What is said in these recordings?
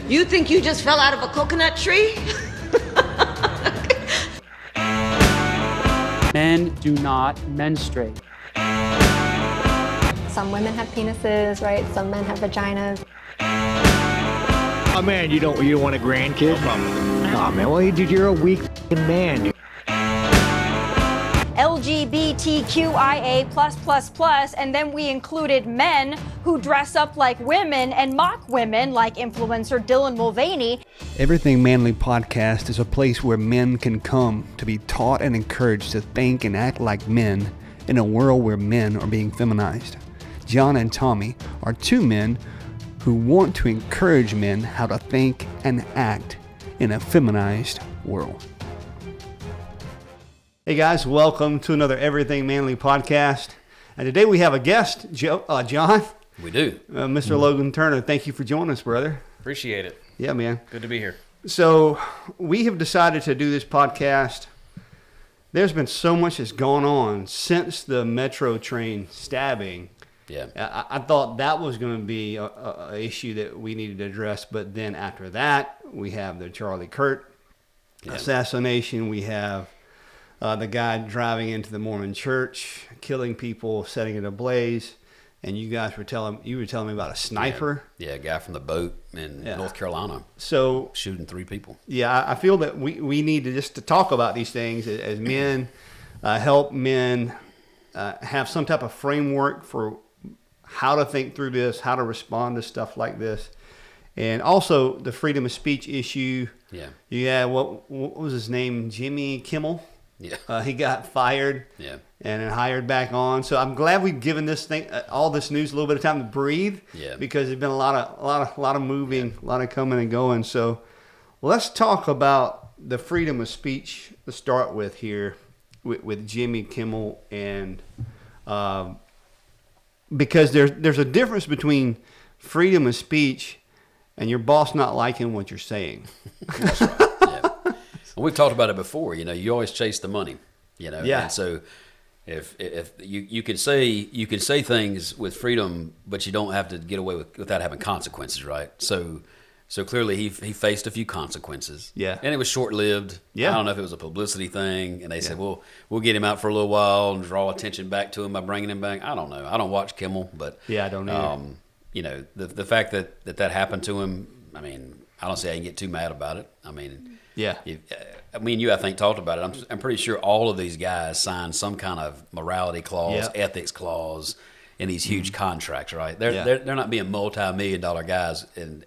You think you just fell out of a coconut tree? Men do not menstruate. Some women have penises, right? Some men have vaginas. Oh man, you don't want a grandkid? No problem. Oh man, well dude, you're a weak man, dude. LGBTQIA+++, and then we included men who dress up like women and mock women, like influencer Dylan Mulvaney. Everything Manly Podcast is a place where men can come to be taught and encouraged to think and act like men in a world where men are being feminized. John and Tommy are two men who want to encourage men how to think and act in a feminized world. Hey guys, welcome to another Everything Manly Podcast. And today we have a guest, John. We do. Mr. Logan Turner. Thank you for joining us, brother. Appreciate it. Yeah, man. Good to be here. So we have decided to do this podcast. There's been so much that's gone on since the metro train stabbing. Yeah. I thought that was going to be a issue that we needed to address, but then after that, we have the Charlie Kirk assassination. We have the guy driving into the Mormon church, killing people, setting it ablaze. And you guys were telling me about a sniper. Yeah, a guy from the boat in North Carolina. So shooting 3 people. Yeah, I feel that we need to just to talk about these things as men, help men have some type of framework for how to think through this, how to respond to stuff like this. And also the freedom of speech issue. Yeah. Yeah, what was his name? Jimmy Kimmel. Yeah. He got fired. Yeah. And then hired back on. So I'm glad we've given this thing, all this news, a little bit of time to breathe. Yeah. Because there's been a lot of moving, a lot of coming and going. So let's talk about the freedom of speech to start with here with Jimmy Kimmel, and because there's a difference between freedom of speech and your boss not liking what you're saying. That's right. Yeah. And we've talked about it before. You know, you always chase the money. You know. Yeah. And so if you can say things with freedom, but you don't have to get away without having consequences, right? So clearly he faced a few consequences. Yeah. And it was short-lived. Yeah. I don't know if it was a publicity thing, and they said, well, we'll get him out for a little while and draw attention back to him by bringing him back. I don't know. I don't watch Kimmel, but yeah, I don't either. You know, the fact that happened to him, I mean, I don't say I can get too mad about it. I mean, yeah. Me and you, I think, talked about it. I'm pretty sure all of these guys signed some kind of morality clause, ethics clause in these huge contracts, right? They're not being multi-million-dollar guys and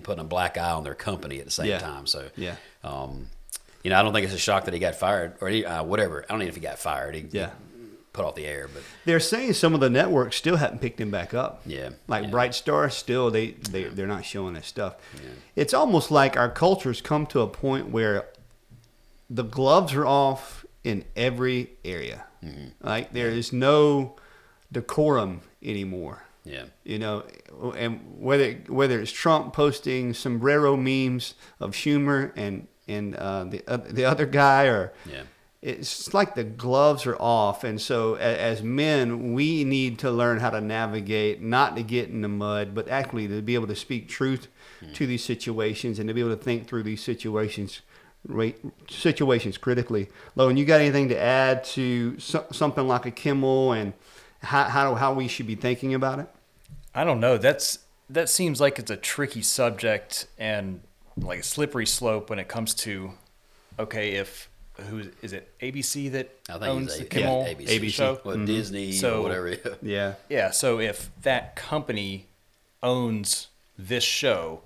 putting a black eye on their company at the same time. So, you know, I don't think it's a shock that he got fired or whatever. I don't know if he got fired. He put off the air, but they're saying some of the networks still haven't picked him back up. Yeah, like Bright Star, still they're not showing this stuff. Yeah. It's almost like our culture's come to a point where the gloves are off in every area. Mm-hmm. Like there is no decorum anymore. Yeah, you know, and whether it's Trump posting sombrero memes of Schumer and the other guy, or it's like the gloves are off. And so as men, we need to learn how to navigate, not to get in the mud, but actually to be able to speak truth to these situations and to be able to think through these situations critically. Logan, you got anything to add to something like a Kimmel and how we should be thinking about it? I don't know. That seems like it's a tricky subject and like a slippery slope when it comes to, okay, who is it? ABC that owns the Kimmel ABC show? Well, Disney or whatever. Yeah. Yeah. So if that company owns this show,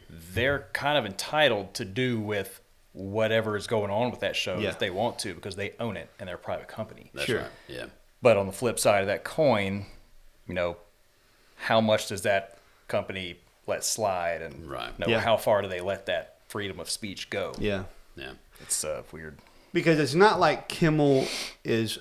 they're kind of entitled to do with whatever is going on with that show if they want to, because they own it and they're a private company. That's right. Yeah. But on the flip side of that coin, you know, how much does that company let slide, and how far do they let that freedom of speech go? Yeah. Yeah. It's weird. Because it's not like Kimmel is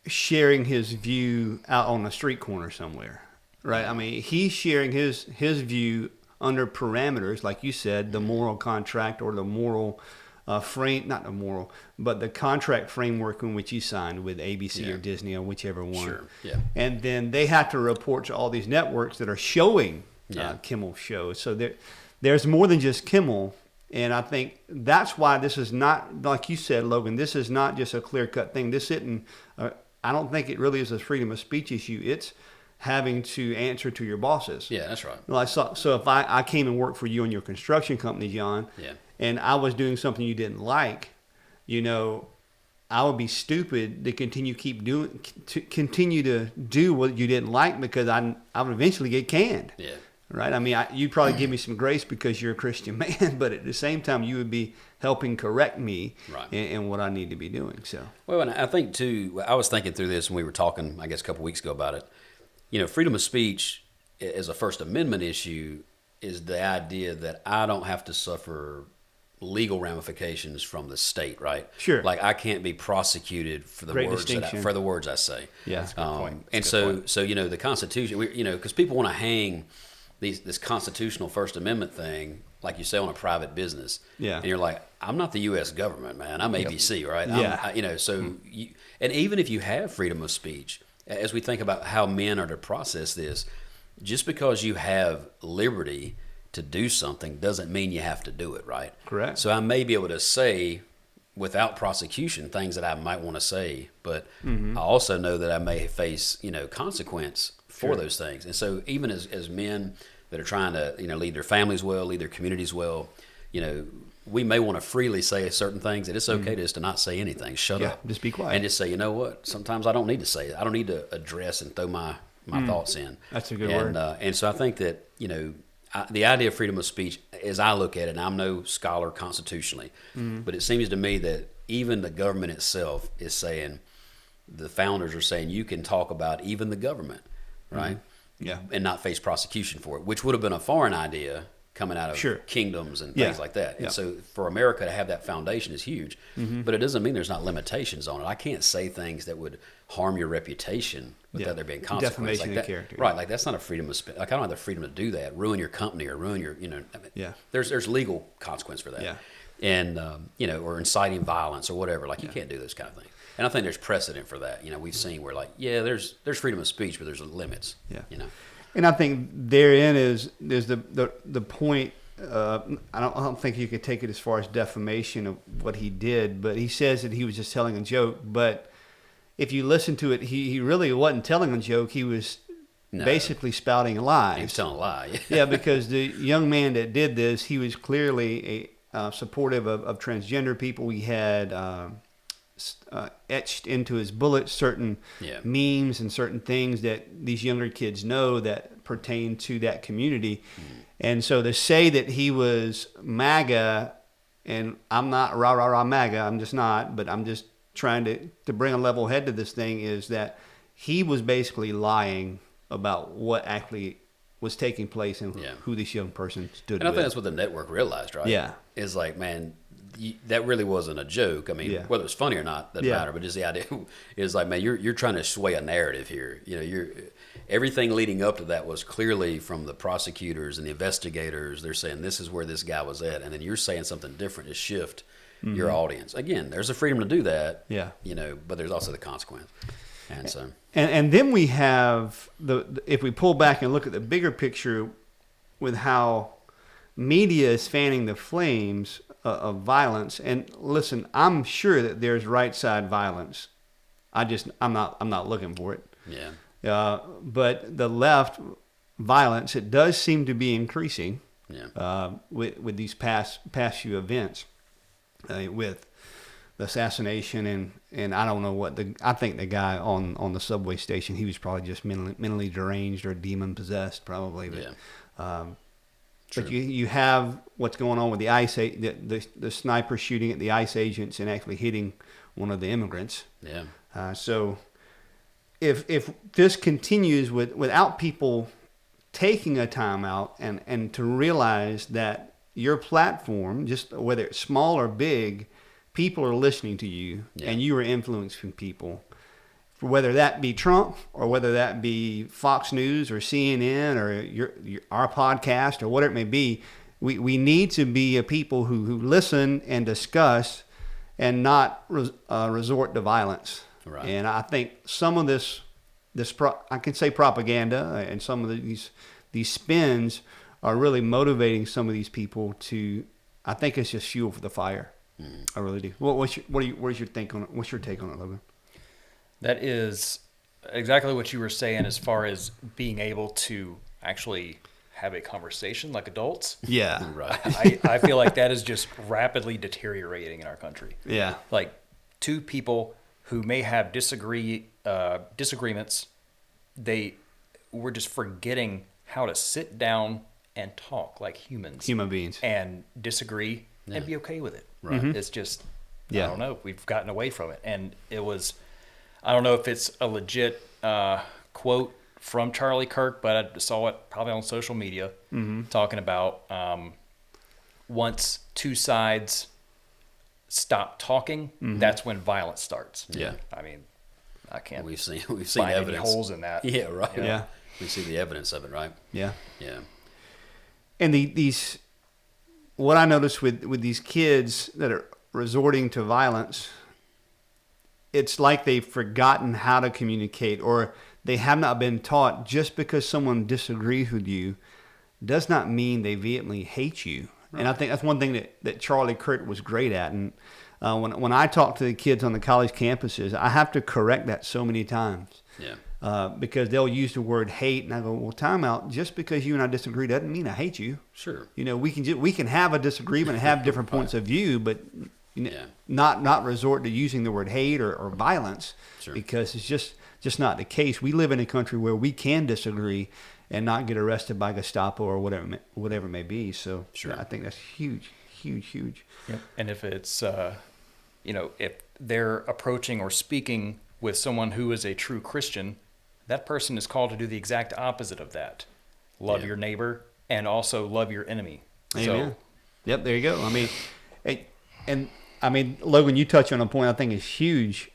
sharing his view out on a street corner somewhere, right? I mean, he's sharing his view under parameters, like you said, the moral contract or the moral not the moral, but the contract framework in which he signed with ABC or Disney or whichever one. Sure. Yeah. And then they have to report to all these networks that are showing Kimmel shows. So there's more than just Kimmel. And I think that's why this is not, like you said, Logan, this is not just a clear-cut thing. This isn't, I don't think it really is a freedom of speech issue. It's having to answer to your bosses. Yeah, that's right. Like, so if I came and worked for you in your construction company, John, and I was doing something you didn't like, I would be stupid to continue to do what you didn't like, because I would eventually get canned. Yeah. Right. I mean, you'd probably give me some grace because you're a Christian man, but at the same time, you would be helping correct me in what I need to be doing. So. Well, and I think too, I was thinking through this when we were talking, I guess, a couple weeks ago about it. Freedom of speech as a First Amendment issue is the idea that I don't have to suffer legal ramifications from the state, right? Sure. Like I can't be prosecuted for the words I say. Yeah. That's a good point. And so the Constitution, because people want to hang this constitutional First Amendment thing, like you say, on a private business. Yeah. And you're like, I'm not the U.S. government, man. I'm ABC, right? Yeah. And even if you have freedom of speech, as we think about how men are to process this, just because you have liberty to do something doesn't mean you have to do it, right? Correct. So I may be able to say, without prosecution, things that I might want to say, but I also know that I may face, consequence for those things. And so even as men that are trying to, lead their families well, lead their communities well, we may want to freely say certain things, that it's okay just to not say anything. Shut up. Just be quiet. And just say, you know what? Sometimes I don't need to say it. I don't need to address and throw my thoughts in. That's a good word. And so I think that, the idea of freedom of speech, as I look at it, and I'm no scholar constitutionally, but it seems to me that even the government itself is saying, the founders are saying, you can talk about even the government, right? Yeah. And not face prosecution for it, which would have been a foreign idea coming out of kingdoms and things like that. And so for America to have that foundation is huge, but it doesn't mean there's not limitations on it. I can't say things that would harm your reputation without there being consequences. Defamation like of character. Right, like that's not a freedom of speech. Like I don't have the freedom to do that, ruin your company or ruin your, there's legal consequence for that. Yeah. And, or inciting violence or whatever. Like you can't do those kind of things. And I think there's precedent for that. We've seen where there's freedom of speech, but there's limits. Yeah. And I think therein is the point. I don't think you could take it as far as defamation of what he did, but he says that he was just telling a joke. But if you listen to it, he really wasn't telling a joke. He was basically spouting lies. He was telling a lie. Yeah, because the young man that did this, he was clearly supportive of transgender people. He had etched into his bullets certain memes and certain things that these younger kids know that pertain to that community. And so to say that he was MAGA, and I'm not rah MAGA, I'm just not, but I'm just trying to bring a level head to this thing, is that he was basically lying about what actually was taking place and who this young person stood with. And I think that's what the network realized, right? Yeah. Is like, man, that really wasn't a joke. I mean, whether it's funny or not doesn't matter. But just the idea is like, man, you're trying to sway a narrative here. Everything leading up to that was clearly from the prosecutors and the investigators. They're saying this is where this guy was at, and then you're saying something different to shift your audience. Again, there's a freedom to do that. Yeah. But there's also the consequence. And so, and then we have if we pull back and look at the bigger picture with how media is fanning the flames of violence. And listen, I'm sure that there's right side violence. I'm not looking for it. Yeah. But the left violence, it does seem to be increasing. Yeah. With these past few events, with the assassination and I don't know what I think the guy on the subway station, he was probably just mentally deranged or demon possessed probably. But, but you have what's going on with the ICE, the sniper shooting at the ICE agents and actually hitting one of the immigrants. Yeah. So if this continues without people taking a time out and to realize that your platform, just whether it's small or big, people are listening to you and you are influencing people. Whether that be Trump or whether that be Fox News or CNN or our podcast or whatever it may be, we need to be a people who listen and discuss and not resort to violence. Right. And I think some of this I can say propaganda and some of these spins are really motivating some of these people to. I think it's just fuel for the fire. I really do. What's your take on it? What's your take on it, Logan? That is exactly what you were saying as far as being able to actually have a conversation like adults. Yeah. Right. I feel like that is just rapidly deteriorating in our country. Yeah. Like two people who may have disagreements, we're just forgetting how to sit down and talk like human beings and disagree and be okay with it. Right. It's just, I don't know, we've gotten away from it. And it was, I don't know if it's a legit quote from Charlie Kirk, but I saw it probably on social media talking about once two sides stop talking, that's when violence starts. Yeah. I mean, I can't. We've seen find evidence. any holes in that. Yeah, right. Yeah. We see the evidence of it, right? Yeah. Yeah. And these, what I notice with these kids that are resorting to violence, it's like they've forgotten how to communicate, or they have not been taught. Just because someone disagrees with you does not mean they vehemently hate you. Right. And I think that's one thing that Charlie Kirk was great at. And when I talk to the kids on the college campuses, I have to correct that so many times. Yeah. Because they'll use the word hate, and I go, well, time out. Just because you and I disagree doesn't mean I hate you. Sure. You know, we can have a disagreement and have different points of view, but not resort to using the word hate or violence, because it's just not the case. We live in a country where we can disagree and not get arrested by Gestapo or whatever it may be. So I think that's huge. Yep. And if it's, if they're approaching or speaking with someone who is a true Christian, that person is called to do the exact opposite of that. Love your neighbor and also love your enemy. Amen. So, yep, there you go. I mean, Logan, you touch on a point I think is huge.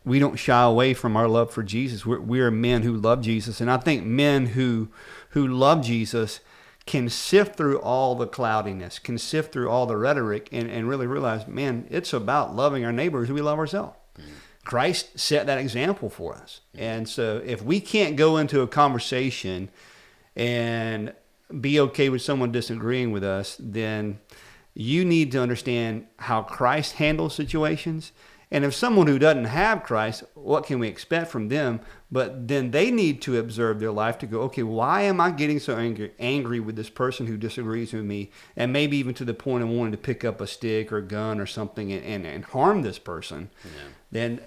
We don't shy away from our love for Jesus. We're men who love Jesus. And I think men who love Jesus can sift through all the cloudiness, can sift through all the rhetoric, and really realize, man, it's about loving our neighbors as we love ourselves. Christ set that example for us. And so if we can't go into a conversation and be okay with someone disagreeing with us, then you need to understand how Christ handles situations. And if someone who doesn't have Christ, what can we expect from them? But then they need to observe their life to go, okay, why am I getting so angry with this person who disagrees with me? And maybe even to the point of wanting to pick up a stick or a gun or something and harm this person. Yeah. Then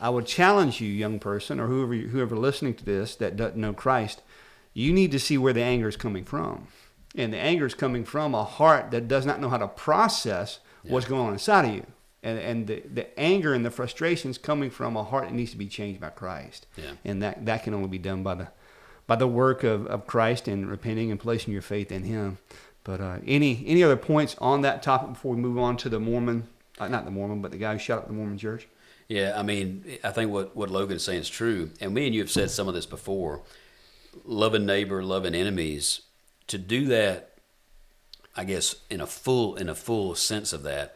I would challenge you, young person, or whoever listening to this that doesn't know Christ, you need to see where the anger is coming from. And the anger is coming from a heart that does not know how to process what's going on inside of you. And the anger and the frustration is coming from a heart that needs to be changed by Christ. Yeah. And that can only be done by the work of Christ and repenting and placing your faith in Him. But any other points on that topic before we move on to the Mormon, not the Mormon, but the guy who shot up the Mormon church? Yeah, I mean, I think what Logan is saying is true. And me and you have said some of this before. Loving neighbor, loving enemies. To do that, I guess, in a full sense of that,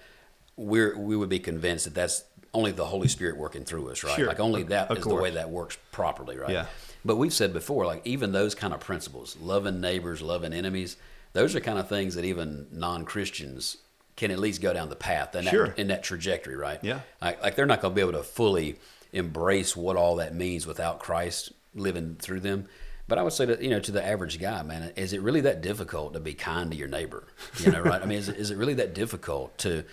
we would be convinced that that's only the Holy Spirit working through us, right? Sure. Like only that is the way that works properly, right? Yeah. But we've said before, like even those kind of principles, loving neighbors, loving enemies, those are kind of things that even non-Christians can at least go down the path in that trajectory, right? Yeah. Like they're not going to be able to fully embrace what all that means without Christ living through them. But I would say that, to the average guy, man, is it really that difficult to be kind to your neighbor? Right? I mean, is it really that difficult to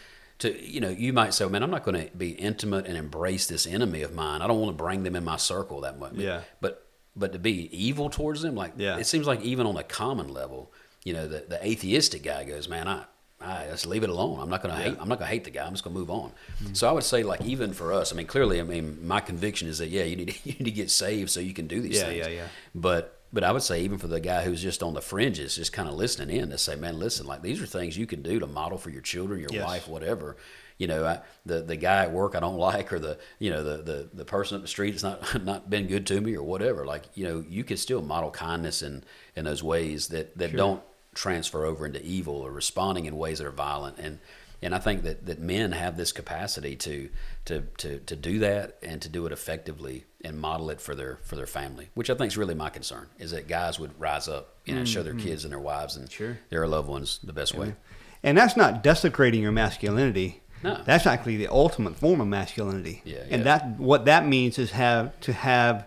you might say, man, I'm not going to be intimate and embrace this enemy of mine. I don't want to bring them in my circle that much. Yeah. But to be evil towards them, it seems like even on a common level, the atheistic guy goes, man, I just leave it alone. I'm not going to hate the guy. I'm just going to move on. Mm-hmm. So I would say, like, even for us, I mean, clearly, my conviction is that, you need to get saved so you can do these things. Yeah. But I would say even for the guy who's just on the fringes, just kind of listening in, to say, man, listen, like these are things you can do to model for your children, your wife, whatever. The guy at work I don't like, or the person up the street that's not been good to me or whatever. Like, you can still model kindness in those ways that don't transfer over into evil or responding in ways that are violent. And I think that men have this capacity to do that and to do it effectively and model it for their family, which I think is really my concern, is that guys would rise up, and show their kids and their wives and their loved ones the best way. And that's not desecrating your masculinity. No. That's actually the ultimate form of masculinity. Yeah, and yeah. what that means is to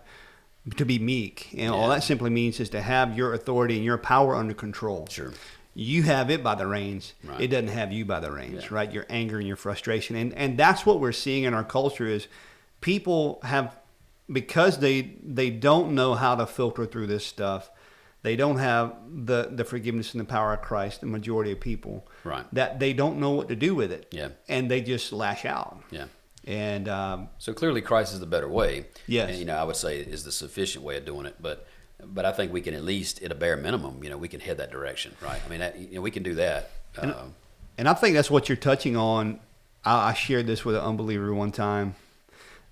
be meek. And all that simply means is to have your authority and your power under control. Sure. You have it by the reins. Right. It doesn't have you by the reins, right? Your anger and your frustration. And that's what we're seeing in our culture is people have, because they don't know how to filter through this stuff, they don't have the forgiveness and the power of Christ, the majority of people, right? That they don't know what to do with it. Yeah. And they just lash out. Yeah. And so clearly Christ is the better way. Yes. And, I would say is the sufficient way of doing it, but I think we can at least, at a bare minimum, we can head that direction, right? I mean, we can do that. And I think that's what you're touching on. I shared this with an unbeliever one time,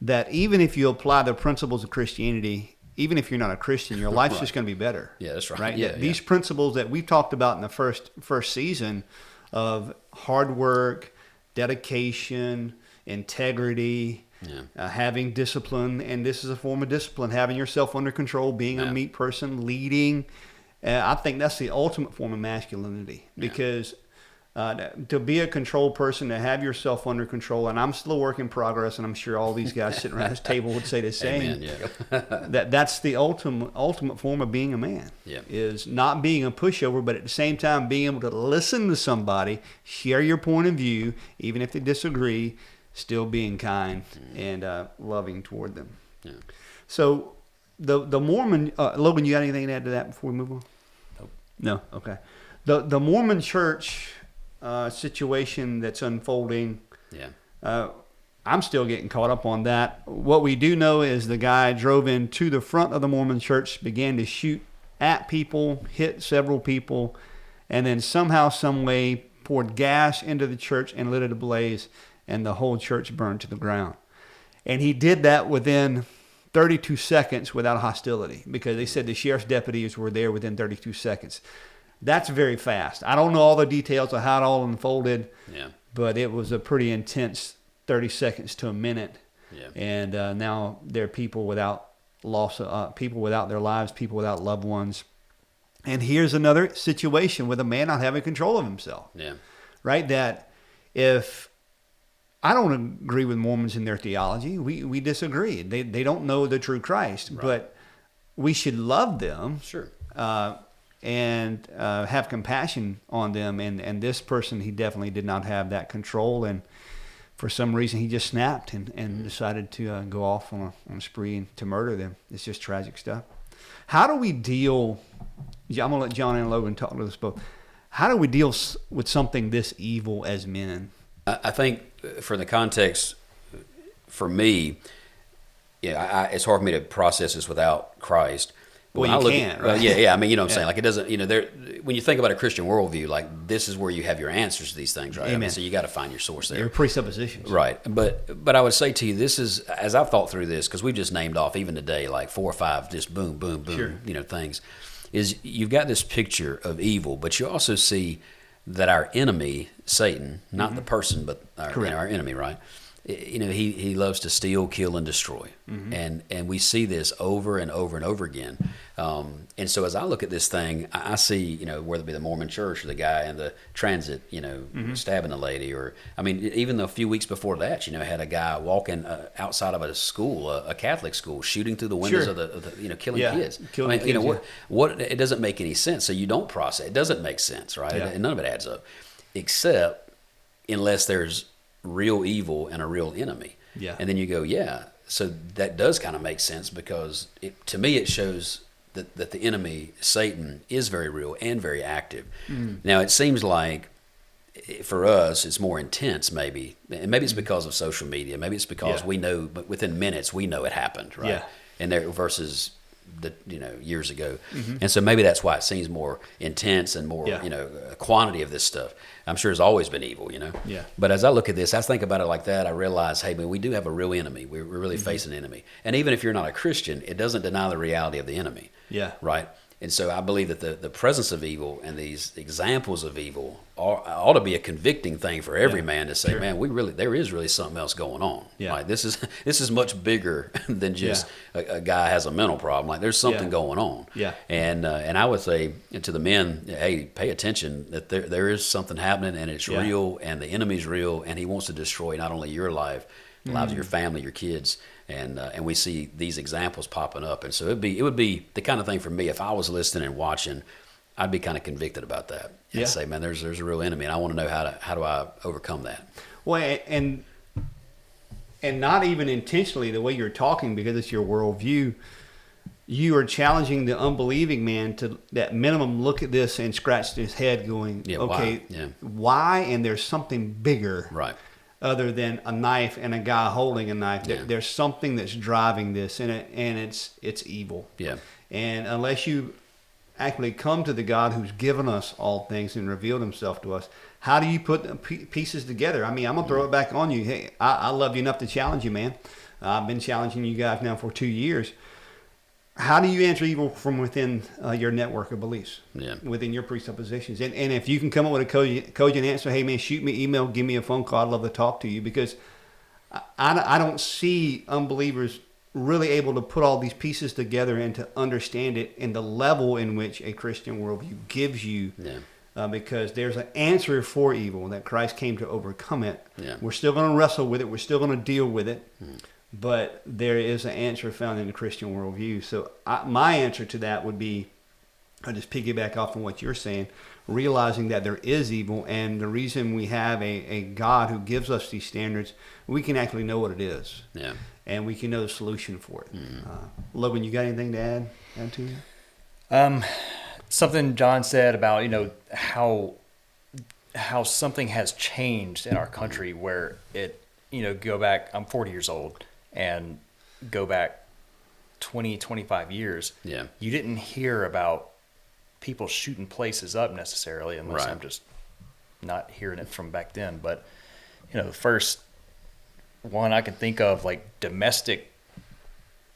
that even if you apply the principles of Christianity, even if you're not a Christian, your life's just going to be better. Yeah, that's right. Right? Yeah, These principles that we've talked about in the first season of hard work, dedication, integrity, having discipline, and this is a form of discipline, having yourself under control, being a meek person, leading. I think that's the ultimate form of masculinity, because to be a controlled person, to have yourself under control, and I'm still a work in progress, and I'm sure all these guys sitting around this table would say the same. Amen, that's the ultimate form of being a man. Yeah. Is not being a pushover, but at the same time being able to listen to somebody, share your point of view, even if they disagree, still being kind and loving toward them. Yeah. So the Mormon, Logan, you got anything to add to that before we move on? Nope. No? Okay. The Mormon church situation that's unfolding, I'm still getting caught up on that. What we do know is the guy drove into the front of the Mormon church, began to shoot at people, hit several people, and then somehow, some way poured gas into the church and lit it ablaze, and the whole church burned to the ground. And he did that within 32 seconds without hostility, because they said the sheriff's deputies were there within 32 seconds. That's very fast. I don't know all the details of how it all unfolded, but it was a pretty intense 30 seconds to a minute. Yeah. And now there are people without people without their lives, people without loved ones. And here's another situation with a man not having control of himself. Yeah. Right? That if I don't agree with Mormons in their theology, we disagree. They don't know the true Christ, but we should love them. Sure. And have compassion on them. And this person, he definitely did not have that control. And for some reason, he just snapped and decided to go off on a spree and to murder them. It's just tragic stuff. How do we deal... I'm going to let John and Logan talk to this both. How do we deal with something this evil as men? I think for the context, for me, it's hard for me to process this without Christ. But well, you can't, right? Yeah. I mean, you know what I'm saying? Like, it doesn't, when you think about a Christian worldview, like, this is where you have your answers to these things, right? Amen. I mean, so you got to find your source there. Your presuppositions. Right. But I would say to you, this is, as I've thought through this, because we've just named off, even today, like 4 or 5, just boom, boom, boom, things, is you've got this picture of evil, but you also see that our enemy, Satan, not the person, but our enemy, right? He loves to steal, kill, and destroy. And we see this over and over and over again. And so as I look at this thing, I see, whether it be the Mormon church or the guy in the transit, stabbing a lady, or, I mean, even a few weeks before that, had a guy walking outside of a school, a Catholic school, shooting through the windows of the killing kids. Killing kids, what it doesn't make any sense. So you don't process. It doesn't make sense, right? Yeah. And none of it adds up, except unless there's real evil and a real enemy. Yeah. And then you go, so that does kind of make sense, because to me it shows that the enemy, Satan, is very real and very active. Now it seems like for us it's more intense, maybe, and maybe it's because of social media, maybe it's because we know, but within minutes we know it happened, right? Yeah. And there versus years ago. And so maybe that's why it seems more intense and more, quantity of this stuff. I'm sure it's always been evil, Yeah. But as I look at this, I think about it like that. I realize, hey, man, we do have a real enemy. We're really facing an enemy. And even if you're not a Christian, it doesn't deny the reality of the enemy. Yeah. Right? And so I believe that the presence of evil and these examples of evil ought to be a convicting thing for every man to say, man, there is really something else going on. Yeah. Like this is much bigger than just a guy has a mental problem. Like there's something going on. Yeah. And I would say to the men, hey, pay attention that there is something happening and it's real and the enemy's real and he wants to destroy not only your life, the lives of your family, your kids. And we see these examples popping up, and so it would be the kind of thing for me if I was listening and watching, I'd be kind of convicted about that and say, man, there's a real enemy, and I want to know how do I overcome that. Well, and not even intentionally the way you're talking because it's your worldview. You are challenging the unbelieving man to that minimum look at this and scratch his head, going, okay, why? And there's something bigger, right? Other than a knife and a guy holding a knife. There's something that's driving this, and it's evil. Yeah. And unless you actually come to the God who's given us all things and revealed himself to us, how do you put the pieces together? I mean, I'm going to throw it back on you. Hey, I love you enough to challenge you, man. I've been challenging you guys now for 2 years. How do you answer evil from within your network of beliefs, within your presuppositions? And if you can come up with a cogent answer, hey, man, shoot me, email, give me a phone call. I'd love to talk to you, because I don't see unbelievers really able to put all these pieces together and to understand it in the level in which a Christian worldview gives you, because there's an answer for evil that Christ came to overcome it. Yeah. We're still going to wrestle with it. We're still going to deal with it. But there is an answer found in the Christian worldview. So my answer to that would be, I'll just piggyback off on what you're saying, realizing that there is evil, and the reason we have a God who gives us these standards, we can actually know what it is. Yeah. And we can know the solution for it. Logan, you got anything to add to you? Something John said about, how something has changed in our country where it, go back, I'm 40 years old, and go back 20, 25 years, you didn't hear about people shooting places up necessarily, unless I'm just not hearing it from back then. But, the first one I can think of, like domestic,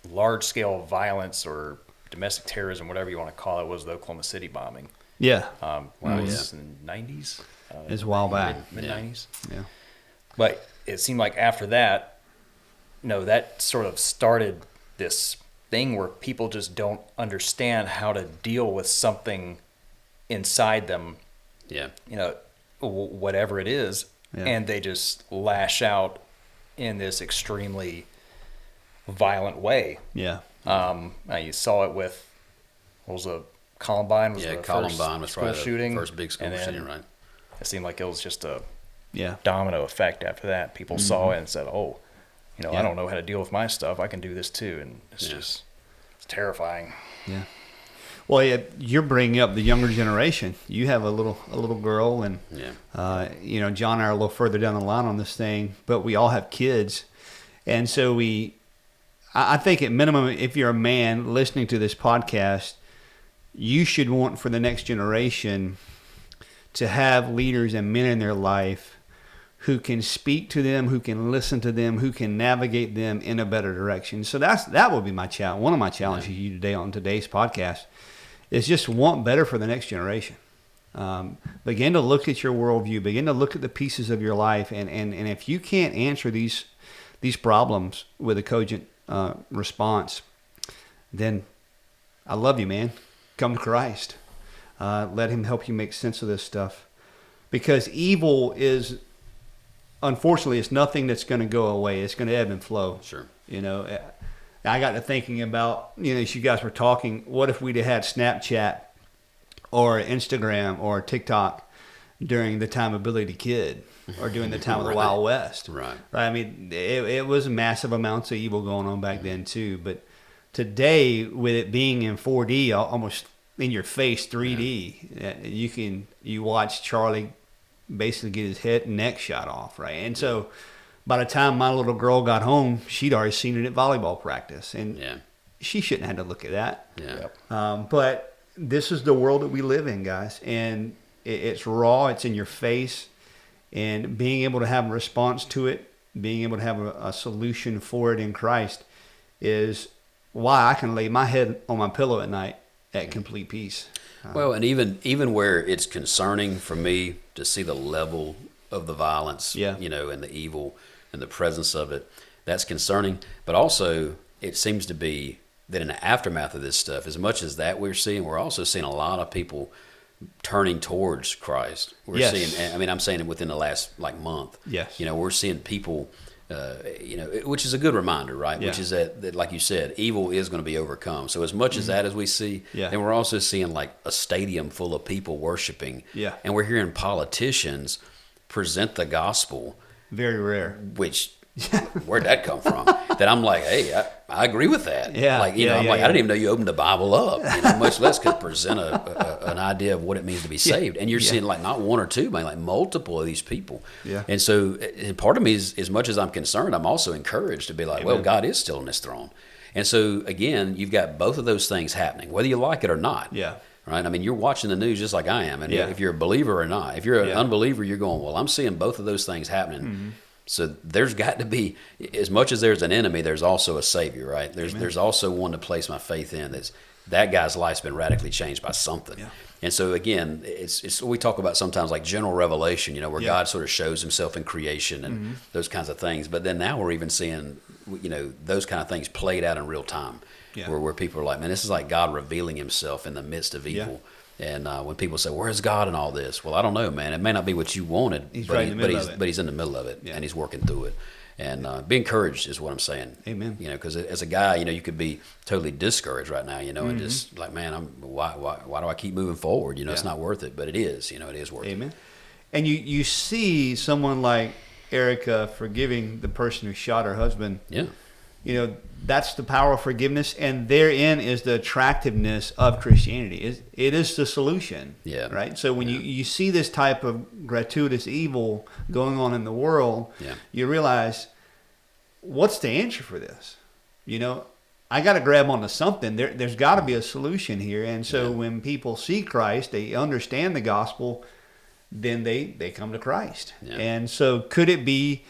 large-scale violence or domestic terrorism, whatever you want to call it, was the Oklahoma City bombing. Yeah. When I was in the 90s. It's a while back. Mid-90s. Yeah. But it seemed like after that, that sort of started this thing where people just don't understand how to deal with something inside them. Yeah. Whatever it is. Yeah. And they just lash out in this extremely violent way. Yeah. You saw it with, what was it, Columbine? Columbine was probably shooting. The first big school shooting, right? It seemed like it was just a domino effect after that. People saw it and said, oh, I don't know how to deal with my stuff. I can do this too. And it's it's terrifying. Yeah. Well, you're bringing up the younger generation. You have a little girl, and John and I are a little further down the line on this thing, but we all have kids. And so I think at minimum, if you're a man listening to this podcast, you should want for the next generation to have leaders and men in their life who can speak to them, who can listen to them, who can navigate them in a better direction. So that would be my challenge. One of my challenges to you today on today's podcast is just want better for the next generation. Begin to look at your worldview. Begin to look at the pieces of your life. And if you can't answer these problems with a cogent response, then I love you, man. Come to Christ. Let him help you make sense of this stuff. Because evil is, unfortunately, it's nothing that's going to go away. It's going to ebb and flow. Sure. I got to thinking about, as you guys were talking, what if we'd have had Snapchat or Instagram or TikTok during the time of Billy the Kid or during the time of the Wild West? Right. I mean, it was massive amounts of evil going on back then too. But today, with it being in 4D, almost in your face, 3D, you watch Charlie basically get his head and neck shot off, right? And so by the time my little girl got home, she'd already seen it at volleyball practice, and she shouldn't have had to look at that. Yeah. But this is the world that we live in, guys, and it's raw, it's in your face, and being able to have a response to it, being able to have a solution for it in Christ is why I can lay my head on my pillow at night at complete peace. Well, and even where it's concerning for me to see the level of the violence, you know, and the evil and the presence of it, that's concerning. But also, it seems to be that in the aftermath of this stuff, as much as that we're also seeing a lot of people turning towards Christ. We're seeing, I mean, I'm saying it within the last month. Yes. You know, we're seeing people, you know, which is a good reminder, right? Yeah. Which is that, like you said, evil is going to be overcome. So as much as that as we see, then we're also seeing like a stadium full of people worshiping. Yeah. And we're hearing politicians present the gospel. Very rare. Which, where'd that come from? That I'm like, hey, I agree with that. Yeah. Like, you know, I'm like, I didn't even know you opened the Bible up. You know, much less could present an idea of what it means to be saved. And you're seeing like not one or two, but like multiple of these people. Yeah. And so and part of me is, as much as I'm concerned, I'm also encouraged to be like, well, God is still on this throne. And so again, you've got both of those things happening, whether you like it or not. Yeah. Right? I mean, you're watching the news just like I am. And if you're a believer or not, if you're an unbeliever, you're going, well, I'm seeing both of those things happening. Mm-hmm. So there's got to be, as much as there's an enemy, there's also a savior, right? There's also one to place my faith in. That guy's life's been radically changed by something. Yeah. And so again, it's we talk about sometimes like general revelation, you know, where God sort of shows himself in creation and those kinds of things. But then now we're even seeing, you know, those kind of things played out in real time, where people are like, man, this is like God revealing himself in the midst of evil. Yeah. And when people say, where's God in all this? Well, I don't know, man. It may not be what you wanted, but he's in the middle of it, and he's working through it. And be encouraged is what I'm saying. Amen. You know, because as a guy, you know, you could be totally discouraged right now, you know, and just like, man, why do I keep moving forward? You know, it's not worth it, but it is. You know, it is worth it. Amen. And you see someone like Erica forgiving the person who shot her husband. Yeah. You know, that's the power of forgiveness, and therein is the attractiveness of Christianity. It is the solution. Yeah. Right? So when you see this type of gratuitous evil going on in the world, you realize, what's the answer for this? You know, I got to grab onto something. There's got to be a solution here. And so when people see Christ, they understand the gospel, then they come to Christ. Yeah. And so could it be,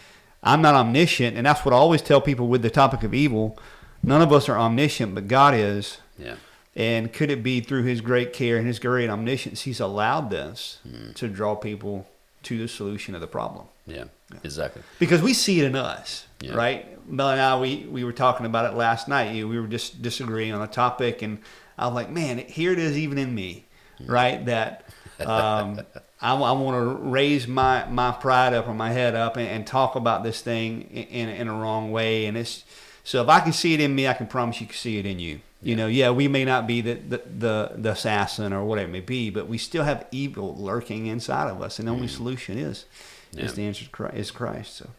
I'm not omniscient, and that's what I always tell people with the topic of evil. None of us are omniscient, but God is. Yeah. And could it be through his great care and his great omniscience, he's allowed this to draw people to the solution of the problem? Yeah, exactly. Because we see it in us, right? Mel and I, we were talking about it last night. We were just disagreeing on a topic, and I was like, man, here it is even in me, right? That I want to raise my pride up or my head up and talk about this thing in a wrong way. And so if I can see it in me, I can promise you can see it in you. You know, we may not be the assassin or whatever it may be, but we still have evil lurking inside of us. And the only solution is the answer is Christ. So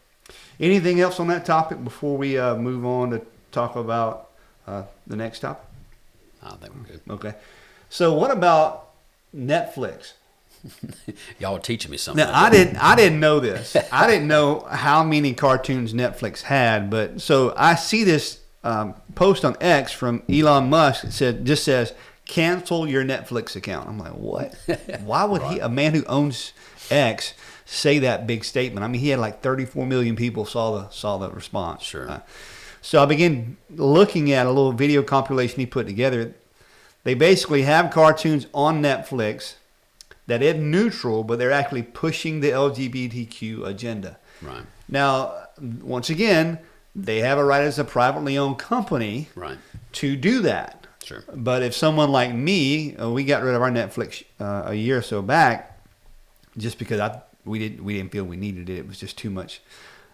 anything else on that topic before we move on to talk about the next topic? I think we're good. Okay. So what about Netflix? Y'all are teaching me something. Now, I didn't know this. I didn't know how many cartoons Netflix had, but so I see this post on X from Elon Musk. It just says, cancel your Netflix account. I'm like, what? Why would a man who owns X, say that big statement? I mean, he had like 34 million people saw the response. Sure. So I began looking at a little video compilation he put together. They basically have cartoons on Netflix that is neutral, but they're actually pushing the LGBTQ agenda. Right. Now, once again, they have a right as a privately owned company to do that. Sure. But if someone like me, we got rid of our Netflix a year or so back, just because we didn't feel we needed it. It was just too much.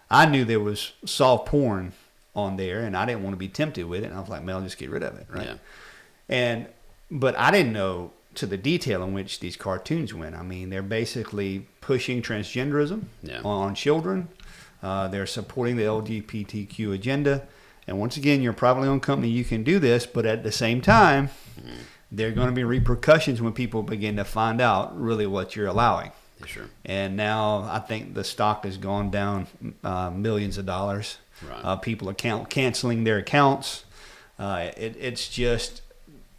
I knew there was soft porn on there, and I didn't want to be tempted with it. And I was like, man, I'll just get rid of it, right? Yeah. But I didn't know to the detail in which these cartoons went. I mean, they're basically pushing transgenderism on children. They're supporting the LGBTQ agenda. And once again, you're a privately owned company. You can do this, but at the same time, there are going to be repercussions when people begin to find out really what you're allowing. Sure. And now I think the stock has gone down millions of dollars. Right. People are canceling their accounts. It's just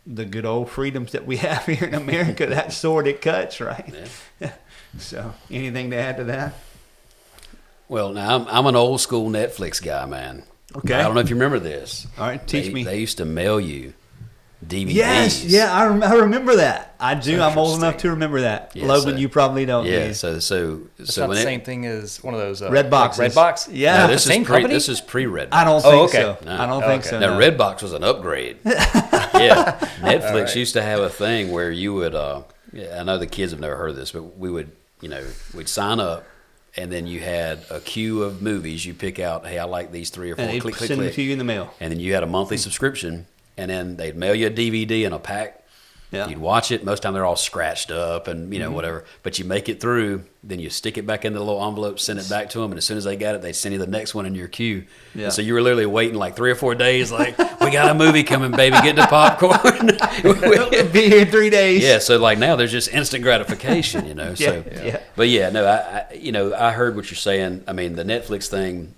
the good old freedoms that we have here in America. That sword it cuts, right? Yeah. So, anything to add to that? Well, now I'm an old school Netflix guy, man. Okay. I don't know if you remember this. All right, teach me. They used to mail you DVDs. Yes, yeah, I remember that. I do. I'm old enough to remember that. Yeah, Logan, you probably don't. Yeah, do. so It's not the same thing as one of those Red boxes. Red box. Yeah, no, this same is company. This is pre-Red. I don't Box. think okay. so. No. I don't think so. Now, No. Redbox was an upgrade. Yeah, Netflix used to have a thing where you would. I know the kids have never heard of this, but we would, we'd sign up, and then you had a queue of movies. You pick out, hey, I like these 3 or 4. And they click, click, send them click. to you in the mail. And then you had a monthly subscription, and then they'd mail you a DVD in a pack. Yeah. You'd watch it. Most of the time they're all scratched up and, whatever. But you make it through, then you stick it back in the little envelope, send it back to them, and as soon as they got it, they send you the next one in your queue. Yeah. And so you were literally waiting like 3 or 4 days, like, we got a movie coming, baby, get the popcorn. We'll be here in 3 days. Yeah, so like now there's just instant gratification, So, yeah. But yeah, no, I heard what you're saying. I mean, the Netflix thing,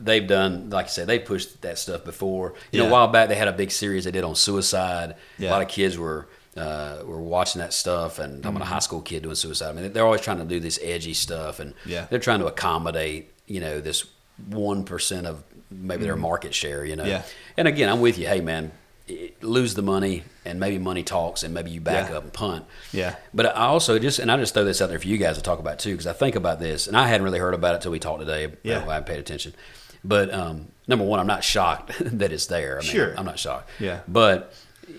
they've done, like you said, they pushed that stuff before. A while back they had a big series they did on suicide. Yeah. A lot of kids were watching that stuff, and I'm a high school kid doing suicide. I mean, they're always trying to do this edgy stuff, and they're trying to accommodate, this 1% of maybe their market share, Yeah. And again, I'm with you. Hey, man, lose the money, and maybe money talks, and maybe you back up and punt. Yeah. But I also I just throw this out there for you guys to talk about too, because I think about this, and I hadn't really heard about it till we talked today. Yeah. I hadn't paid attention. But number one, I'm not shocked that it's there. I mean, Sure. I'm not shocked. Yeah. But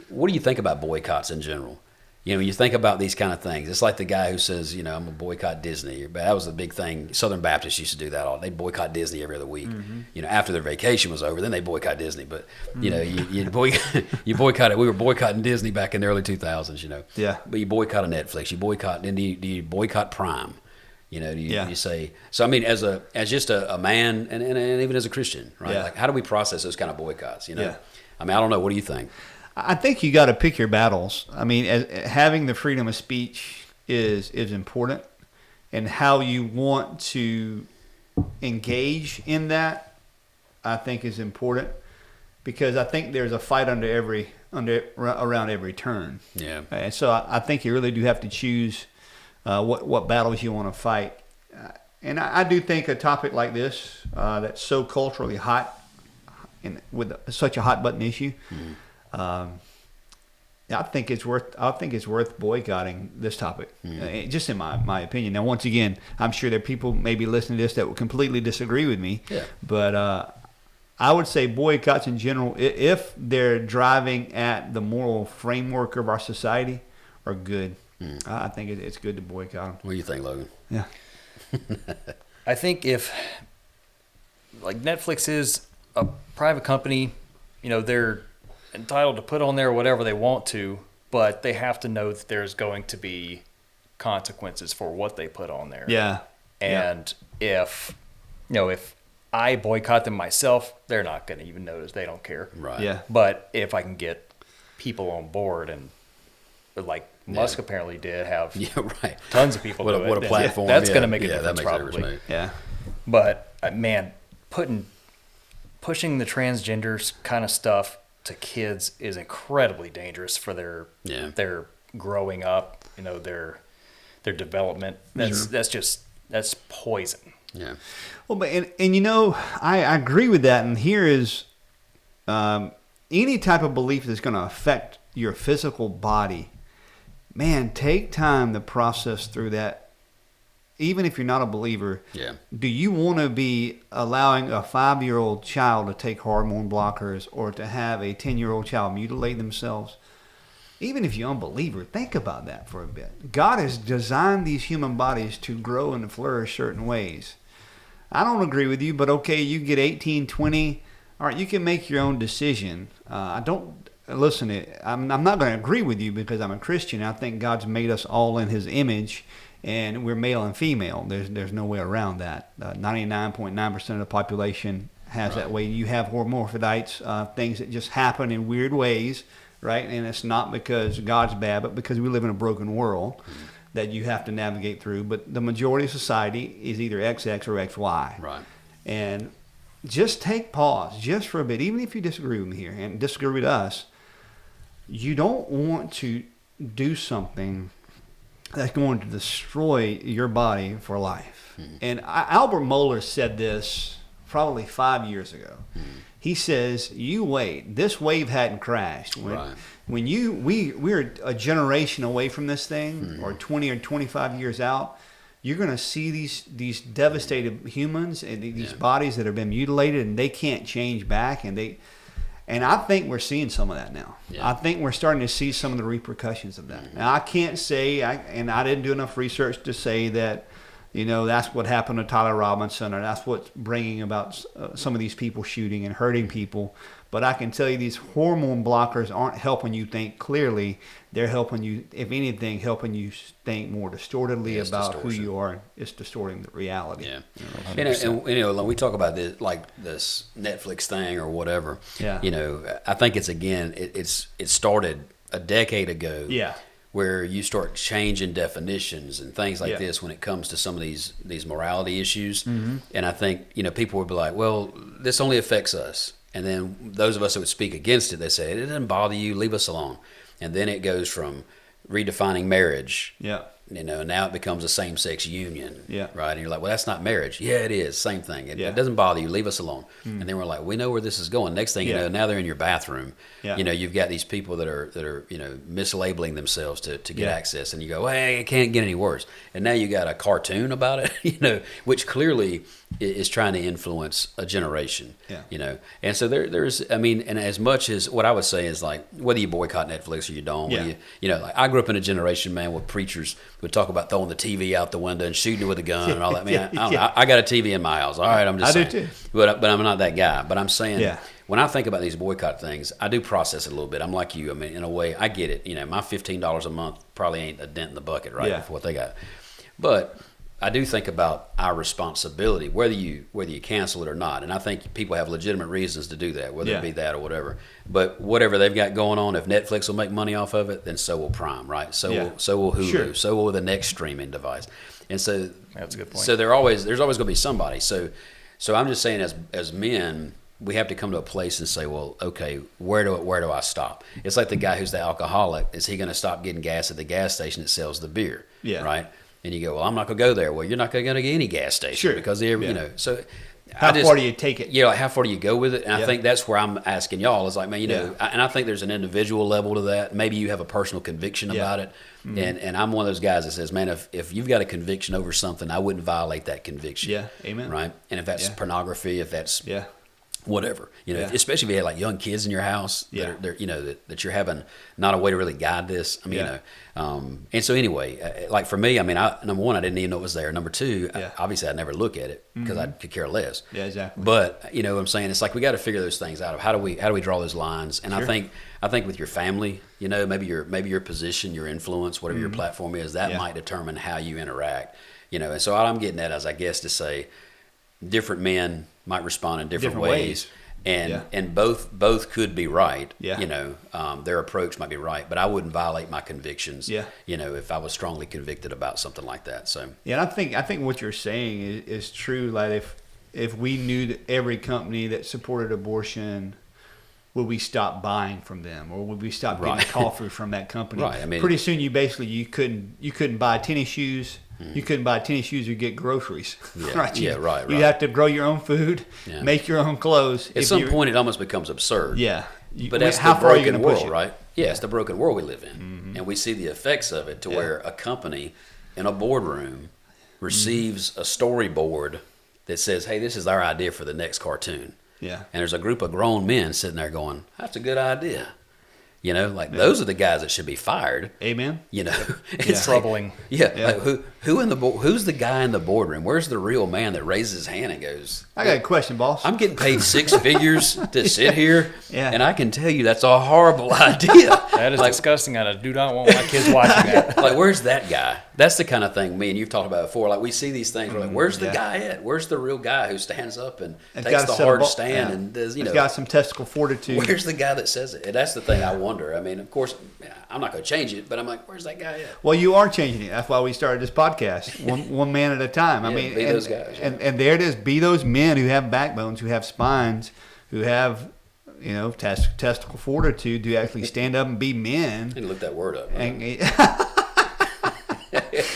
what do you think about boycotts in general? When you think about these kind of things, it's like the guy who says, I'm going to boycott Disney. But that was a big thing. Southern Baptists used to do that all. They boycott Disney every other week. After their vacation was over, then they boycott Disney. But, you boycott it. We were boycotting Disney back in the early 2000s, Yeah. But you boycott a Netflix. You boycott, then do you boycott Prime? Do you say, so I mean, as just a man and even as a Christian, right? Yeah. Like, how do we process those kind of boycotts, Yeah. I mean, I don't know. What do you think? I think you got to pick your battles. I mean, having the freedom of speech is important, and how you want to engage in that, I think, is important, because I think there's a fight around every turn. Yeah. And so I think you really do have to choose what battles you want to fight. And I do think a topic like this that's so culturally hot, and with such a hot button issue. I think it's worth boycotting this topic, just in my opinion. Now, once again, I'm sure there are people maybe listening to this that will completely disagree with me. Yeah. But I would say boycotts in general, if they're driving at the moral framework of our society, are good. I think it's good to boycott them. What do you think, Logan? Yeah. I think if, like, Netflix is a private company, they're entitled to put on there whatever they want to, but they have to know that there's going to be consequences for what they put on there. Yeah. And if I boycott them myself, they're not going to even notice. They don't care. Right. Yeah. But if I can get people on board, and like Musk apparently did have right. tons of people What do a it, platform. that's going to make a that difference makes a difference, probably. mate. Yeah. But man, pushing the transgender kind of stuff to kids is incredibly dangerous for their growing up, their development. That's poison. Yeah. Well, but I agree with that. And here is any type of belief that's going to affect your physical body. Man, take time to process through that. Even if you're not a believer, do you want to be allowing a 5-year-old child to take hormone blockers, or to have a 10-year-old child mutilate themselves? Even if you're an unbeliever, think about that for a bit. God has designed these human bodies to grow and to flourish certain ways. I don't agree with you, but okay, you get 18, 20. All right, you can make your own decision. I'm not going to agree with you because I'm a Christian. I think God's made us all in His image, and we're male and female. There's no way around that. 99.9% of the population has that way. You have hermaphrodites, things that just happen in weird ways, right? And it's not because God's bad, but because we live in a broken world that you have to navigate through. But the majority of society is either XX or XY. Right. And just take pause just for a bit, even if you disagree with me here and disagree with us. You don't want to do something that's going to destroy your body for life. And Albert Mohler said this probably 5 years ago. He says, "You wait. This wave hadn't crashed. When we're a generation away from this thing, or 20 or 25 years out, you're going to see these devastated humans and these bodies that have been mutilated, and they can't change back, and I think we're seeing some of that now. I think we're starting to see some of the repercussions of that. Now, I can't say, and I didn't do enough research to say that, that's what happened to Tyler Robinson, or that's what's bringing about some of these people shooting and hurting people. But I can tell you these hormone blockers aren't helping you think clearly. They're helping you, if anything, helping you think more distortedly about who you are. It's distorting the reality. Yeah. And when we talk about this, like this Netflix thing or whatever, I think it started a decade ago. Yeah. Where you start changing definitions and things like this when it comes to some of these morality issues. And I think, people would be like, well, this only affects us. And then those of us that would speak against it, they say, it doesn't bother you, leave us alone. And then it goes from redefining marriage. Yeah. Now it becomes a same-sex union. Yeah. Right? And you're like, well, that's not marriage. Yeah, it is. Same thing. It doesn't bother you. Leave us alone. And then we're like, we know where this is going. Next thing you know, now they're in your bathroom. Yeah. You've got these people that are mislabeling themselves to get access. And you go, hey, it can't get any worse. And now you got a cartoon about it, which clearly is trying to influence a generation. Yeah. And so there's, and as much as what I would say is like, whether you boycott Netflix or you don't, like I grew up in a generation, man, where preachers would talk about throwing the TV out the window and shooting it with a gun and all that. Man, I got a TV in my house. All right, I'm just saying. I do too. But I'm not that guy. But I'm saying, when I think about these boycott things, I do process it a little bit. I'm like you. In a way, I get it. My $15 a month probably ain't a dent in the bucket, right, for what they got. But I do think about our responsibility, whether you cancel it or not. And I think people have legitimate reasons to do that, whether it be that or whatever. But whatever they've got going on, if Netflix will make money off of it, then so will Prime, right? So will Hulu, so will the next streaming device. And so that's a good point. So there's always going to be somebody. So I'm just saying, as men, we have to come to a place and say, well, okay, where do I stop? It's like the guy who's the alcoholic. Is he going to stop getting gas at the gas station that sells the beer? Yeah. Right. And you go, well, I'm not going to go there. Well, you're not going to get any gas station because they're, so. How far do you take it? How far do you go with it? And I think that's where I'm asking y'all is like, man, and I think there's an individual level to that. Maybe you have a personal conviction about it. And I'm one of those guys that says, man, if you've got a conviction over something, I wouldn't violate that conviction. Yeah. Amen. Right. And if that's pornography, if that's whatever, especially if you had like young kids in your house that that you're having not a way to really guide this. And so anyway, like for me, number one, I didn't even know it was there. Number two, obviously I'd never look at it because I could care less. Yeah, exactly. But what I'm saying, it's like we got to figure those things out of how do we draw those lines. And I think with your family, maybe your position, your influence, whatever your platform is, that might determine how you interact. And so all I'm getting at is, I guess, to say different men might respond in different ways. And both could be right. Their approach might be right, but I wouldn't violate my convictions. If I was strongly convicted about something like that. So and I think what you're saying is true. Like if we knew that every company that supported abortion, would we stop buying from them, or would we stop getting coffee from that company? Right. Pretty soon you couldn't buy tennis shoes. You couldn't buy tennis shoes or get groceries. Right. Right. You have to grow your own food, make your own clothes. At some point, it almost becomes absurd. Yeah. But that's how far are you going to push it, right? Yeah, it's the broken world we live in, and we see the effects of it. To where a company in a boardroom receives a storyboard that says, "Hey, this is our idea for the next cartoon." Yeah. And there's a group of grown men sitting there going, "That's a good idea." Those are the guys that should be fired. Amen. It's troubling. Like who's the guy in the boardroom? Where's the real man that raises his hand and goes, I got a question, boss. I'm getting paid 6 figures to sit here, and I can tell you that's a horrible idea. That is disgusting. I do not want my kids watching that. Like, where's that guy? That's the kind of thing me and you've talked about before. Like, we see these things, we're like, where's the guy at? Where's the real guy who stands up and takes the hard stand and does, He's got some testicle fortitude. Where's the guy that says it? And that's the thing I wonder. Of course, I'm not going to change it, but I'm like, where's that guy at? Well, you are changing it. That's why we started this podcast, one man at a time. Be those guys. And there it is. Be those men who have backbones, who have spines, who have testicle fortitude to actually stand up and be men. And look that word up. Right?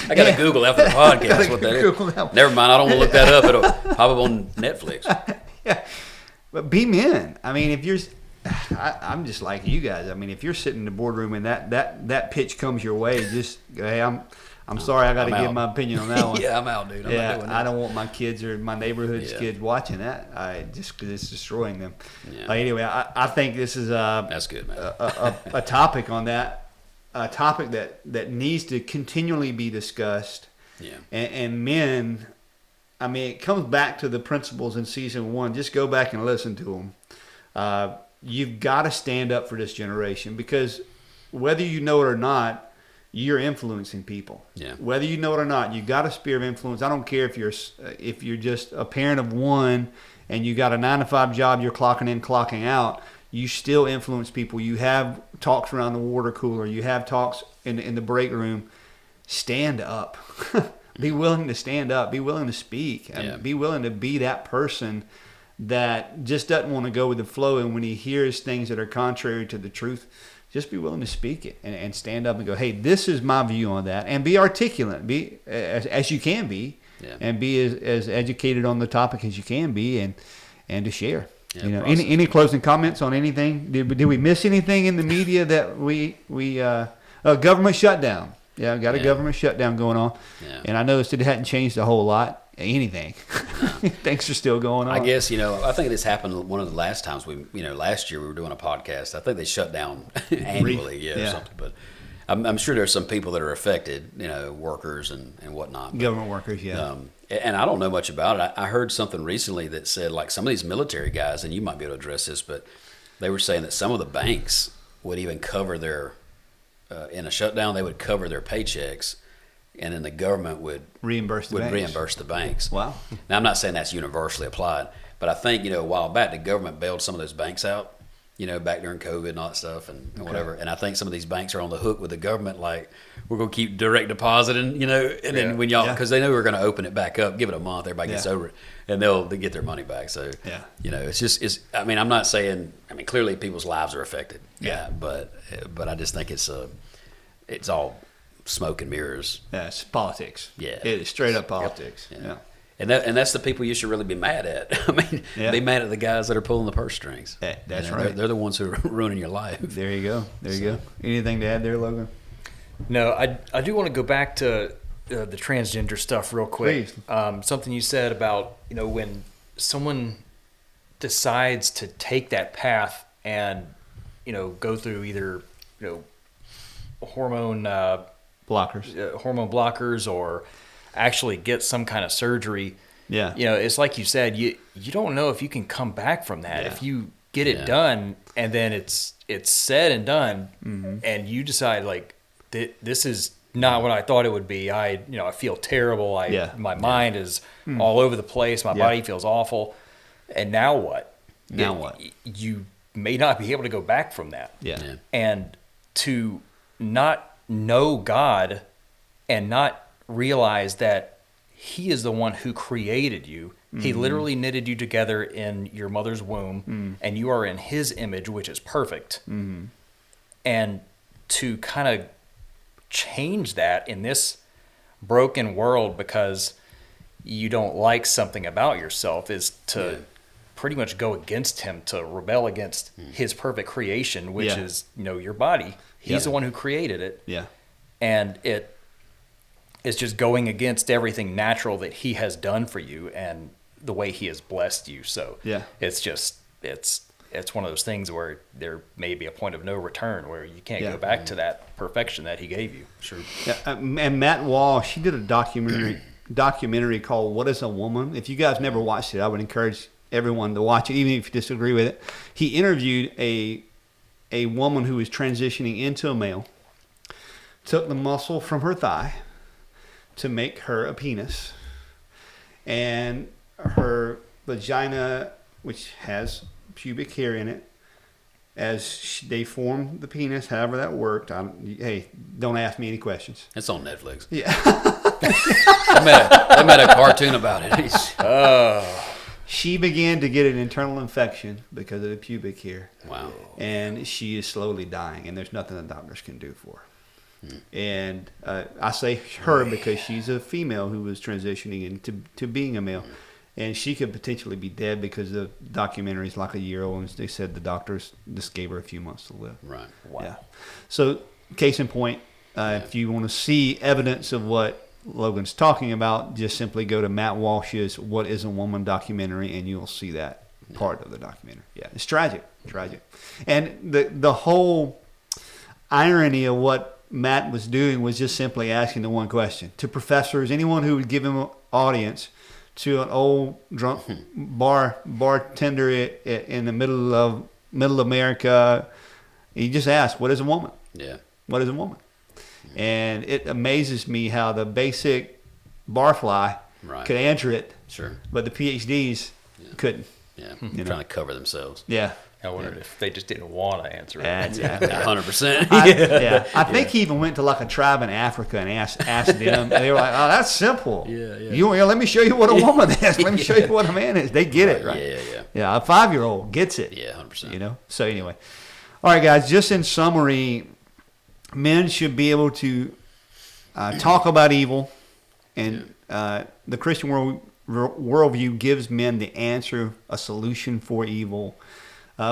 I got to Google after the podcast what that is. Never mind, I don't want to look that up. It'll pop up on Netflix. Yeah, but be men. I mean, if you're, I'm just like you guys. I mean, if you're sitting in the boardroom and that pitch comes your way, just hey, I'm sorry, I got to give my opinion on that one. Yeah, I'm out, dude. I'm not doing that. I don't want my kids or my neighborhood's kids watching that. Just because it's destroying them. Yeah. Anyway, I think this is that's good, man. a topic on that, a topic that needs to continually be discussed. Yeah. And men, I mean, it comes back to the principles in season 1. Just go back and listen to them. You've got to stand up for this generation because whether you know it or not, you're influencing people. Yeah. Whether you know it or not, you got a sphere of influence. I don't care if you're just a parent of one and you got a 9-to-5 job, you're clocking in, clocking out. You still influence people. You have talks around the water cooler. You have talks in the break room. Stand up. Be willing to stand up. Be willing to speak. And be willing to be that person that just doesn't want to go with the flow. And when he hears things that are contrary to the truth, just be willing to speak it and stand up and go, hey, this is my view on that. And be articulate, be as you can be, and be as educated on the topic as you can be, and to share. Yeah, any closing comments on anything? Did we miss anything in the media that we government shutdown? Yeah, got a government shutdown going on. Yeah. And I noticed it hadn't changed a whole lot. Anything. Things are still going on. I guess, I think this happened one of the last times last year we were doing a podcast. I think they shut down annually, or something. But I'm sure there's some people that are affected, workers and whatnot. Government workers, yeah. And I don't know much about it. I heard something recently that said, like, some of these military guys, and you might be able to address this, but they were saying that some of the banks would even cover their, in a shutdown, they would cover their paychecks. And then the government would reimburse the banks. Wow. Now, I'm not saying that's universally applied, but I think, a while back, the government bailed some of those banks out, back during COVID and all that stuff and whatever. And I think some of these banks are on the hook with the government, like, we're going to keep direct depositing, and then when y'all, because they know we're going to open it back up, give it a month, everybody gets over it, and they'll get their money back. So, I'm not saying, clearly people's lives are affected. Yeah. But I just think it's all smoke and mirrors. Yeah, it's politics. Yeah, it is straight up politics. Yep. Yeah, and that's the people you should really be mad at. Be mad at the guys that are pulling the purse strings. That's right. They're the ones who are ruining your life. There you go. You go. Anything to add there, Logan? No, I do want to go back to the transgender stuff real quick. Please. Something you said about when someone decides to take that path and go through either hormone blockers or actually get some kind of surgery. Yeah. It's like you said, you don't know if you can come back from that. If you get it done and then it's said and done, and you decide like this is not what I thought it would be. I feel terrible. My mind is all over the place. My body feels awful. And now what? You may not be able to go back from that. Yeah. And to not know God and not realize that He is the one who created you. He literally knitted you together in your mother's womb, and you are in His image, which is perfect. And to kind of change that in this broken world because you don't like something about yourself is to pretty much go against Him, to rebel against His perfect creation, which is your body. He's the one who created it. Yeah. And it is just going against everything natural that He has done for you and the way He has blessed you. So it's one of those things where there may be a point of no return where you can't go back to that perfection that He gave you. Sure. Yeah, and Matt Walsh, he did a documentary called "What Is a Woman?" If you guys never watched it, I would encourage everyone to watch it, even if you disagree with it. He interviewed a woman who was transitioning into a male, took the muscle from her thigh to make her a penis, and her vagina, which has pubic hair in it, as they formed the penis, however that worked. Hey, don't ask me any questions. It's on Netflix. Yeah. They made a cartoon about it. She began to get an internal infection because of the pubic hair. Wow. And she is slowly dying, and there's nothing the doctors can do for her. And I say her because she's a female who was transitioning into being a male. and she could potentially be dead because the documentary is like a year old, and they said the doctors just gave her a few months to live. Right. Wow. Yeah. So, case in point, if you want to see evidence of what Logan's talking about, just simply go to Matt Walsh's "What Is a Woman" documentary, and you'll see that part of the documentary. Yeah, it's tragic, and the whole irony of what Matt was doing was just simply asking the one question to professors, anyone who would give him an audience, to an old drunk bartender in the middle of America. He just asked, "What is a woman?" Yeah. What is a woman? And it amazes me how the basic barfly could answer it, Sure, but the PhDs couldn't. Yeah, know? trying to cover themselves. Yeah. I wondered if they just didn't want to answer it. Exactly. 100%. I think he even went to like a tribe in Africa and asked them, and they were like, "Oh, that's simple. Let me show you what a woman is. Let me show you what a man is." They get it, right? Yeah, a 5-year-old gets it. Yeah, 100%. You know. So anyway, all right, guys. Just in summary, men should be able to talk about evil, and the Christian worldview gives men the answer, a solution for evil.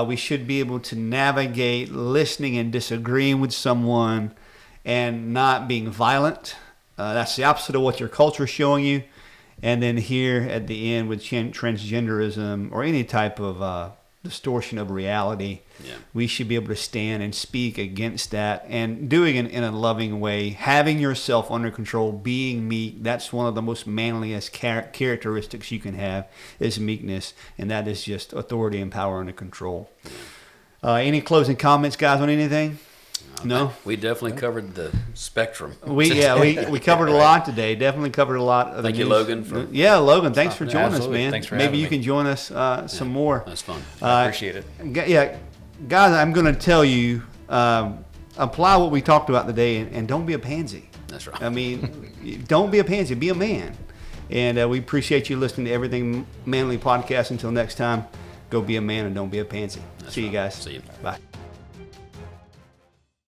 We should be able to navigate listening and disagreeing with someone and not being violent. That's the opposite of what your culture is showing you. And then here at the end with transgenderism or any type of distortion of reality, we should be able to stand and speak against that, and doing it in a loving way, having yourself under control, being meek. That's one of the most manliest characteristics you can have, is meekness, and that is just authority and power under control. Any closing comments, guys, on anything? No? We definitely covered the spectrum. We covered a lot today. Definitely covered a lot of the Thank you, news. Logan. Logan, thanks for joining us, man. Thanks for Maybe having you me. can join us some more. That's fun. I appreciate it. Yeah, guys, I'm going to tell you, apply what we talked about today, and don't be a pansy. That's right. I mean, don't be a pansy. Be a man. And we appreciate you listening to Everything Manly Podcast. Until next time, go be a man and don't be a pansy. See you guys. See you. Bye.